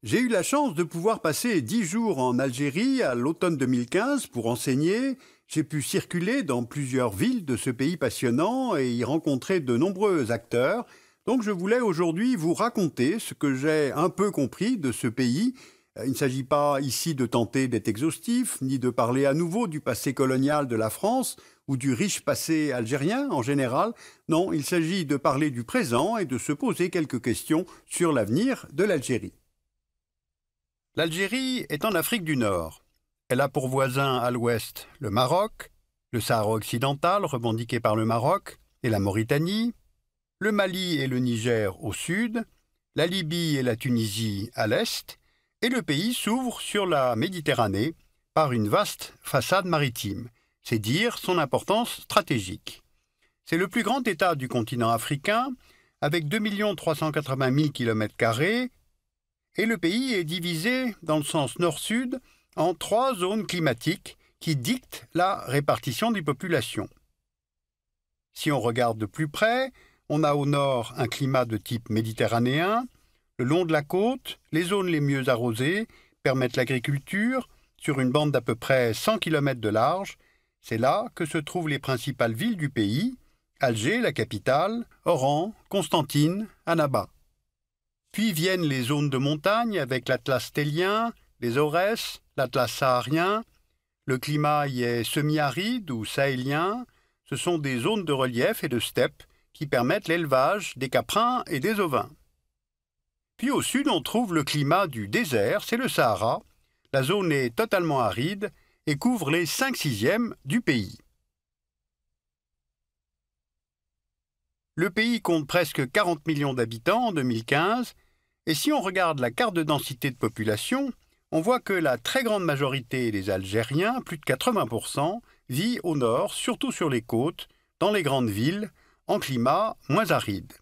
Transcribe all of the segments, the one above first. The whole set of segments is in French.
J'ai eu la chance de pouvoir passer 10 jours en Algérie à l'automne 2015 pour enseigner. J'ai pu circuler dans plusieurs villes de ce pays passionnant et y rencontrer de nombreux acteurs. Donc je voulais aujourd'hui vous raconter ce que j'ai un peu compris de ce pays. Il ne s'agit pas ici de tenter d'être exhaustif, ni de parler à nouveau du passé colonial de la France ou du riche passé algérien en général. Non, il s'agit de parler du présent et de se poser quelques questions sur l'avenir de l'Algérie. L'Algérie est en Afrique du Nord. Elle a pour voisin à l'ouest le Maroc, le Sahara occidental revendiqué par le Maroc et la Mauritanie, le Mali et le Niger au sud, la Libye et la Tunisie à l'est, et le pays s'ouvre sur la Méditerranée par une vaste façade maritime. C'est dire son importance stratégique. C'est le plus grand État du continent africain, avec 2 380 000 km², et le pays est divisé dans le sens nord-sud en 3 zones climatiques qui dictent la répartition des populations. Si on regarde de plus près, on a au nord un climat de type méditerranéen. Le long de la côte, les zones les mieux arrosées permettent l'agriculture sur une bande d'à peu près 100 km de large. C'est là que se trouvent les principales villes du pays, Alger, la capitale, Oran, Constantine, Annaba. Puis viennent les zones de montagne avec l'Atlas stélien, les Aurès, l'Atlas saharien. Le climat y est semi-aride ou sahélien. Ce sont des zones de relief et de steppe qui permettent l'élevage des caprins et des ovins. Puis au sud, on trouve le climat du désert, c'est le Sahara. La zone est totalement aride et couvre les 5/6 du pays. Le pays compte presque 40 millions d'habitants en 2015, et si on regarde la carte de densité de population, on voit que la très grande majorité des Algériens, plus de 80%, vit au nord, surtout sur les côtes, dans les grandes villes, en climat moins aride.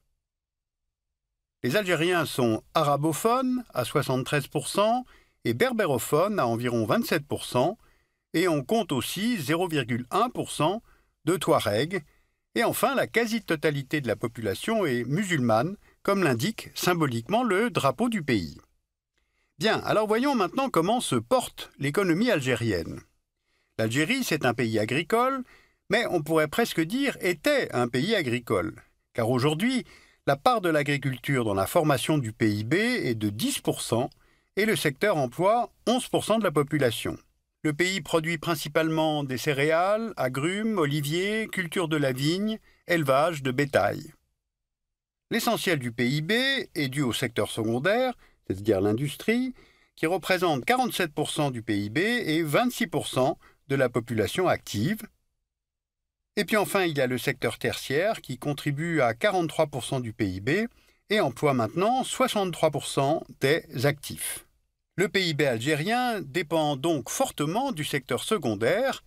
Les Algériens sont arabophones à 73% et berbérophones à environ 27%, et on compte aussi 0,1% de Touaregs. Et enfin, la quasi-totalité de la population est musulmane, comme l'indique symboliquement le drapeau du pays. Bien, alors voyons maintenant comment se porte l'économie algérienne. L'Algérie, c'est un pays agricole, mais on pourrait presque dire était un pays agricole. Car aujourd'hui, la part de l'agriculture dans la formation du PIB est de 10% et le secteur emploie 11% de la population. Le pays produit principalement des céréales, agrumes, oliviers, culture de la vigne, élevage de bétail. L'essentiel du PIB est dû au secteur secondaire, c'est-à-dire l'industrie, qui représente 47% du PIB et 26% de la population active. Et puis enfin, il y a le secteur tertiaire qui contribue à 43% du PIB et emploie maintenant 63% des actifs. Le PIB algérien dépend donc fortement du secteur secondaire,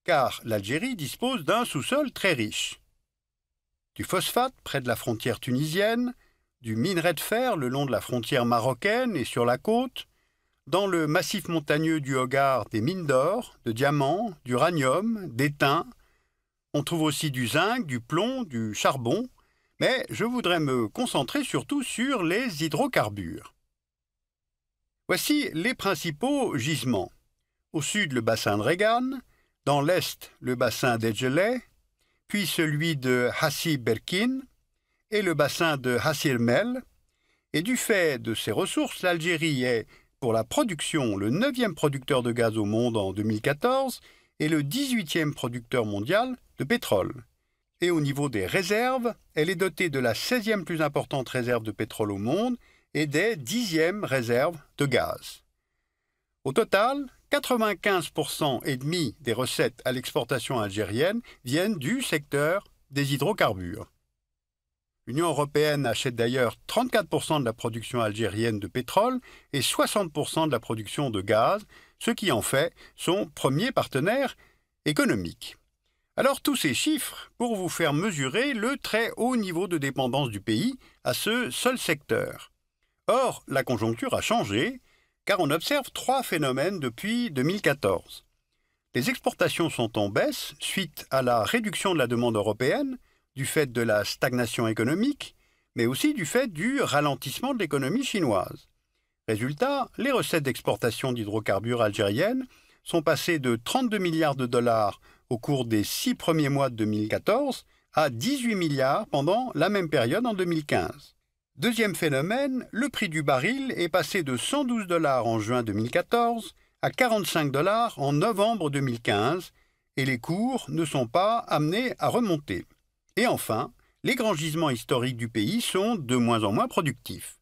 car l'Algérie dispose d'un sous-sol très riche. Du phosphate près de la frontière tunisienne, du minerai de fer le long de la frontière marocaine et sur la côte, dans le massif montagneux du Hogar des mines d'or, de diamants, d'uranium, d'étain. On trouve aussi du zinc, du plomb, du charbon, mais je voudrais me concentrer surtout sur les hydrocarbures. Voici les principaux gisements. Au sud, le bassin de Regan, dans l'est, le bassin d'Edgeley, puis celui de Hassi Berkin et le bassin de Hassi-Mel. Et du fait de ces ressources, l'Algérie est, pour la production, le 9e producteur de gaz au monde en 2014 et le 18e producteur mondial de pétrole. Et au niveau des réserves, elle est dotée de la 16e plus importante réserve de pétrole au monde et des 10e réserves de gaz. Au total, 95,5% des recettes à l'exportation algérienne viennent du secteur des hydrocarbures. L'Union européenne achète d'ailleurs 34% de la production algérienne de pétrole et 60% de la production de gaz, ce qui en fait son premier partenaire économique. Alors tous ces chiffres pour vous faire mesurer le très haut niveau de dépendance du pays à ce seul secteur. Or, la conjoncture a changé, car on observe 3 phénomènes depuis 2014. Les exportations sont en baisse suite à la réduction de la demande européenne, du fait de la stagnation économique, mais aussi du fait du ralentissement de l'économie chinoise. Résultat, les recettes d'exportation d'hydrocarbures algériennes sont passées de 32 milliards de dollars au cours des 6 premiers mois de 2014 à 18 milliards pendant la même période en 2015. Deuxième phénomène, le prix du baril est passé de 112 dollars en juin 2014 à 45 dollars en novembre 2015 et les cours ne sont pas amenés à remonter. Et enfin, les grands gisements historiques du pays sont de moins en moins productifs.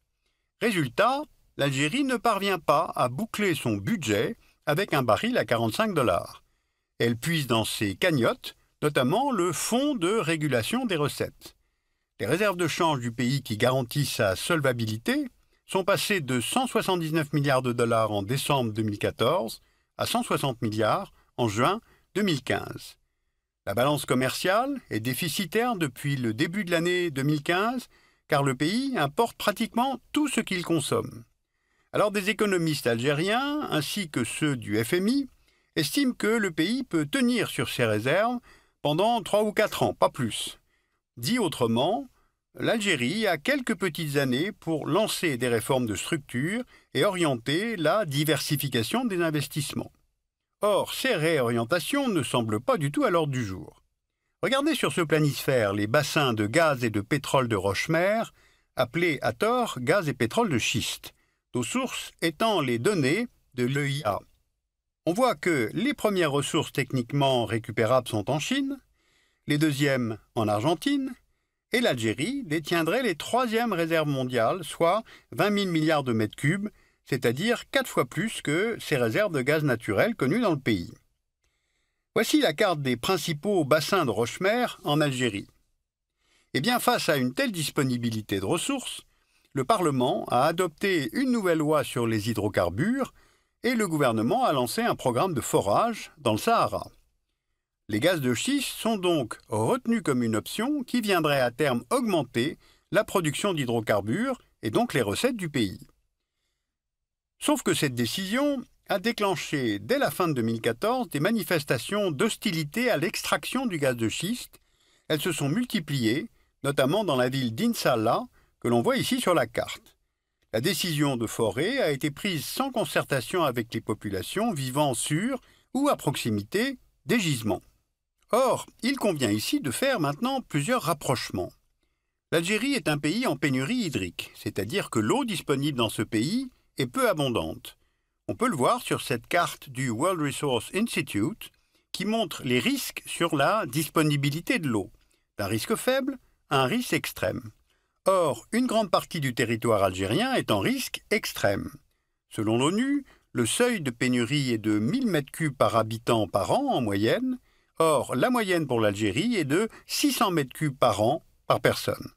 Résultat, l'Algérie ne parvient pas à boucler son budget avec un baril à 45 dollars. Elle puise dans ses cagnottes, notamment le Fonds de régulation des recettes. Les réserves de change du pays qui garantissent sa solvabilité sont passées de 179 milliards de dollars en décembre 2014 à 160 milliards en juin 2015. La balance commerciale est déficitaire depuis le début de l'année 2015 car le pays importe pratiquement tout ce qu'il consomme. Alors des économistes algériens, ainsi que ceux du FMI, estiment que le pays peut tenir sur ses réserves pendant 3 ou 4 ans, pas plus. Dit autrement, l'Algérie a quelques petites années pour lancer des réformes de structure et orienter la diversification des investissements. Or, ces réorientations ne semblent pas du tout à l'ordre du jour. Regardez sur ce planisphère les bassins de gaz et de pétrole de Rochemer, appelés à tort gaz et pétrole de schiste, nos sources étant les données de l'EIA. On voit que les premières ressources techniquement récupérables sont en Chine, les deuxièmes en Argentine, et l'Algérie détiendrait les troisièmes réserves mondiales, soit 20 000 milliards de mètres cubes, c'est-à-dire 4 fois plus que ces réserves de gaz naturel connues dans le pays. Voici la carte des principaux bassins de Rochemer en Algérie. Eh bien, face à une telle disponibilité de ressources, le Parlement a adopté une nouvelle loi sur les hydrocarbures et le gouvernement a lancé un programme de forage dans le Sahara. Les gaz de schiste sont donc retenus comme une option qui viendrait à terme augmenter la production d'hydrocarbures et donc les recettes du pays. Sauf que cette décision a déclenché dès la fin de 2014 des manifestations d'hostilité à l'extraction du gaz de schiste. Elles se sont multipliées, notamment dans la ville d'Insalah, que l'on voit ici sur la carte. La décision de forer a été prise sans concertation avec les populations vivant sur ou à proximité des gisements. Or, il convient ici de faire maintenant plusieurs rapprochements. L'Algérie est un pays en pénurie hydrique, c'est-à-dire que l'eau disponible dans ce pays est peu abondante. On peut le voir sur cette carte du World Resource Institute qui montre les risques sur la disponibilité de l'eau, d'un risque faible à un risque extrême. Or, une grande partie du territoire algérien est en risque extrême. Selon l'ONU, le seuil de pénurie est de 1000 m3 par habitant par an en moyenne. Or, la moyenne pour l'Algérie est de 600 m3 par an par personne.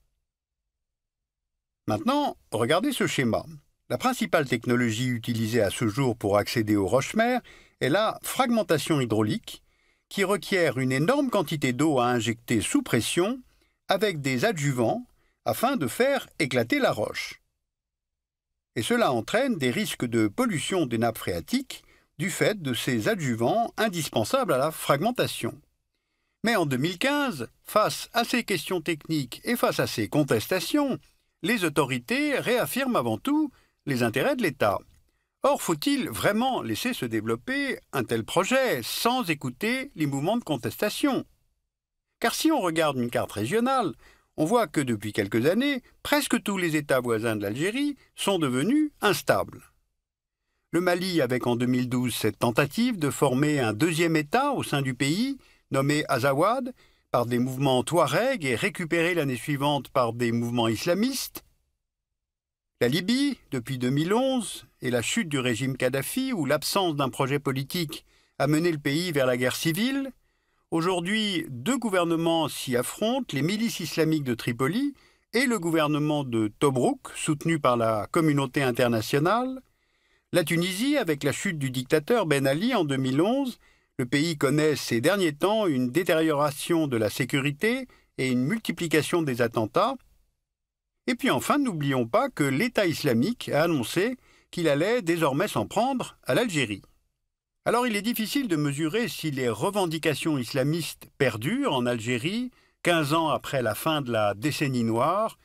Maintenant, regardez ce schéma. La principale technologie utilisée à ce jour pour accéder au Rochemer est la fragmentation hydraulique, qui requiert une énorme quantité d'eau à injecter sous pression avec des adjuvants afin de faire éclater la roche. Et cela entraîne des risques de pollution des nappes phréatiques du fait de ces adjuvants indispensables à la fragmentation. Mais en 2015, face à ces questions techniques et face à ces contestations, les autorités réaffirment avant tout les intérêts de l'État. Or, faut-il vraiment laisser se développer un tel projet sans écouter les mouvements de contestation? Car si on regarde une carte régionale, on voit que depuis quelques années, presque tous les États voisins de l'Algérie sont devenus instables. Le Mali avec en 2012 cette tentative de former un deuxième État au sein du pays, nommé Azawad, par des mouvements touaregs et récupéré l'année suivante par des mouvements islamistes. La Libye, depuis 2011, et la chute du régime Kadhafi, où l'absence d'un projet politique a mené le pays vers la guerre civile. Aujourd'hui, deux gouvernements s'y affrontent, les milices islamiques de Tripoli et le gouvernement de Tobrouk, soutenu par la communauté internationale. La Tunisie, avec la chute du dictateur Ben Ali en 2011, le pays connaît ces derniers temps une détérioration de la sécurité et une multiplication des attentats. Et puis enfin, n'oublions pas que l'État islamique a annoncé qu'il allait désormais s'en prendre à l'Algérie. Alors il est difficile de mesurer si les revendications islamistes perdurent en Algérie, 15 ans après la fin de la décennie noire,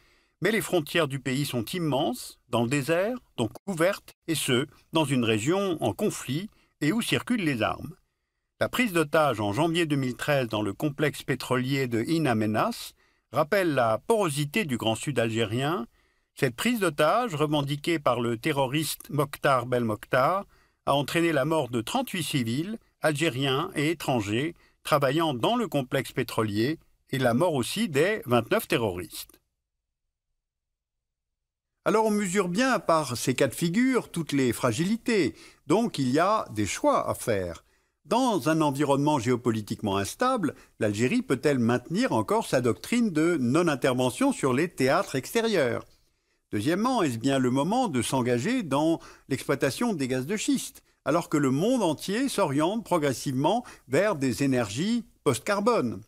Mais les frontières du pays sont immenses, dans le désert, donc couvertes, et ce, dans une région en conflit et où circulent les armes. La prise d'otage en janvier 2013 dans le complexe pétrolier de In Amenas rappelle la porosité du Grand Sud algérien. Cette prise d'otage, revendiquée par le terroriste Mokhtar Belmokhtar, a entraîné la mort de 38 civils, algériens et étrangers, travaillant dans le complexe pétrolier, et la mort aussi des 29 terroristes. Alors on mesure bien par ces cas de figure toutes les fragilités, donc il y a des choix à faire. Dans un environnement géopolitiquement instable, l'Algérie peut-elle maintenir encore sa doctrine de non-intervention sur les théâtres extérieurs? Deuxièmement, est-ce bien le moment de s'engager dans l'exploitation des gaz de schiste, alors que le monde entier s'oriente progressivement vers des énergies post-carbone?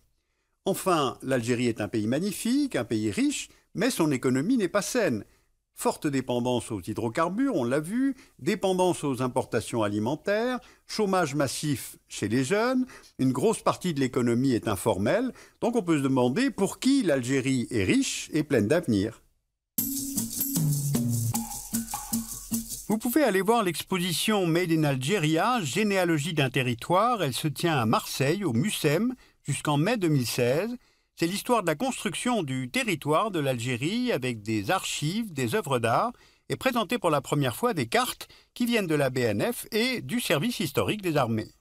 Enfin, l'Algérie est un pays magnifique, un pays riche, mais son économie n'est pas saine. Forte dépendance aux hydrocarbures, on l'a vu, dépendance aux importations alimentaires, chômage massif chez les jeunes, une grosse partie de l'économie est informelle, donc on peut se demander pour qui l'Algérie est riche et pleine d'avenir. Vous pouvez aller voir l'exposition Made in Algeria, généalogie d'un territoire. Elle se tient à Marseille, au MUSEM, jusqu'en mai 2016. C'est l'histoire de la construction du territoire de l'Algérie avec des archives, des œuvres d'art et présentée pour la première fois des cartes qui viennent de la BNF et du service historique des armées.